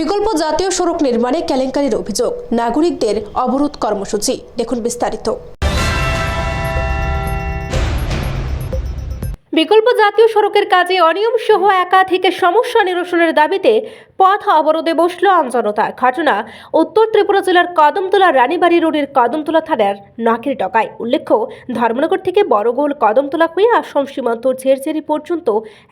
বিকল্প জাতীয় সড়ক নির্মাণে কেলেঙ্কারির অভিযোগ, নাগরিকদের অবরোধ কর্মসূচি। দেখুন বিস্তারিত। বিকল্প জাতীয় সড়কের কাজে অনিয়ম সহ একাধিক সমস্যা নিরসনের দাবিতে পথ অবরোধে বসল আমজনতা। ঘটনা উত্তর ত্রিপুরা জেলার কদমতলা রানীবাড়ি রোডের কদমতলা থানার নাকের ডগায়। উল্লেখ্য, ধর্মনগর থেকে বড়গোল কদমতলা হয়ে আসাম সীমান্ত ঝেরঝেরি পর্যন্ত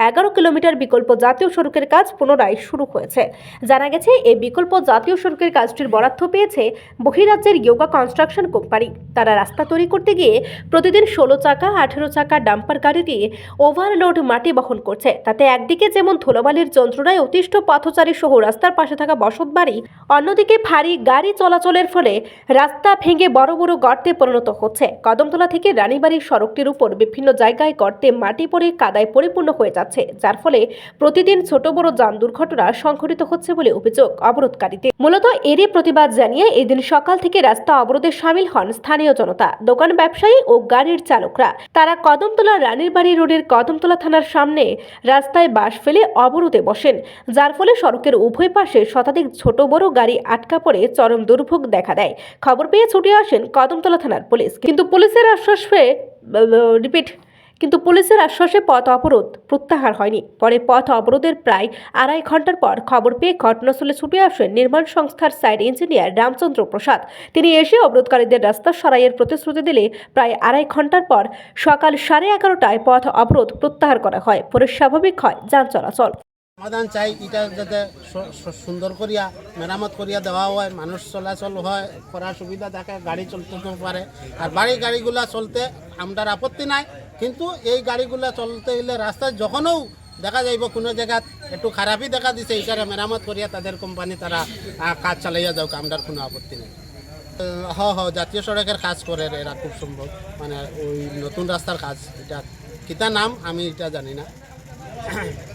11 কিলোমিটার বিকল্প জাতীয় সড়কের কাজ পুনরায় শুরু হয়েছে। জানা গেছে, এই বিকল্প জাতীয় সড়কের কাজটির বরাদ্দ পেয়েছে বহিরাজ্যের ইয়োগা কনস্ট্রাকশন কোম্পানি। তারা রাস্তা তৈরি করতে গিয়ে প্রতিদিন 16 চাকা 18 চাকা ডাম্পার গাড়ি দিয়ে ওভারলোড মাটি বহন করছে। তাতে একদিকে যেমন ধুলোবালির যন্ত্রণায় অতিষ্ঠ পথচারী সহ রাস্তার পাশে থাকা বসতবাড়ি, অন্যদিকে ভারী গাড়ি চলাচলের ফলে রাস্তা ভেঙে বড় বড় গর্তে পরিণত হচ্ছে। কদমতলা থেকে রানীবাড়ির সড়কটির উপর বিভিন্ন জায়গায় গর্তে মাটি পড়ে কাদায় পরিপূর্ণ হয়ে যাচ্ছে, যার ফলে প্রতিদিন ছোট বড় যান দুর্ঘটনা সংঘটিত হচ্ছে বলে অভিযোগ অবরোধকারীদের। মূলত এরই প্রতিবাদ জানিয়ে এদিন সকাল থেকে রাস্তা অবরোধে সামিল হন স্থানীয় জনতা, দোকান ব্যবসায়ী ও গাড়ির চালকরা। তারা কদমতলা রানীরবাড়ি রোডের কদমতলা থানার সামনে রাস্তায় বাঁশ ফেলে অবরোধে বসেন, যার ফলে সড়কের উভয় পাশে শতাধিক ছোট বড় গাড়ি আটকা পড়ে চরম দুর্ভোগ দেখা দেয়। খবর পেয়ে ছুটে আসেন কদমতলা থানার পুলিশ, কিন্তু পুলিশের আশ্বাসে পথ অবরোধ প্রত্যাহার হয়নি। পরে পথ অবরোধের প্রায় 2.5 ঘন্টার পর খবর পেয়ে ঘটনাস্থলে ছুটে আসেন নির্মাণ সংস্থার সাইট ইঞ্জিনিয়ার রামচন্দ্র প্রসাদ। তিনি এসে অবরোধকারীদের রাস্তা সরাইয়ের প্রতিশ্রুতি দিলে প্রায় 2.5 ঘন্টার পর সকাল 11:30টায় পথ অবরোধ প্রত্যাহার করা হয়। পরে স্বাভাবিক হয় যান চলাচল। সমাধান চাই, এটা যাতে সুন্দর করিয়া মেরামত করিয়া দেওয়া হয়, মানুষ চলাচল হয় করার সুবিধা থাকে, গাড়ি চলতে পারে। আর গাড়িগুলা চলতে আমার আপত্তি নাই, কিন্তু এই গাড়িগুলা চলতে গেলে রাস্তায় যখনও দেখা যাইব কোনো জায়গায় একটু খারাপই দেখা দিছে, এটারে মেরামত করিয়া তাদের কোম্পানি তারা কাজ চালাইয়া যাওক, আমার কোনো আপত্তি নেই। জাতীয় সড়কের কাজ করে এরা খুব সম্ভব, মানে ওই নতুন রাস্তার কাজ। এটা কিতা নাম আমি এটা জানি না।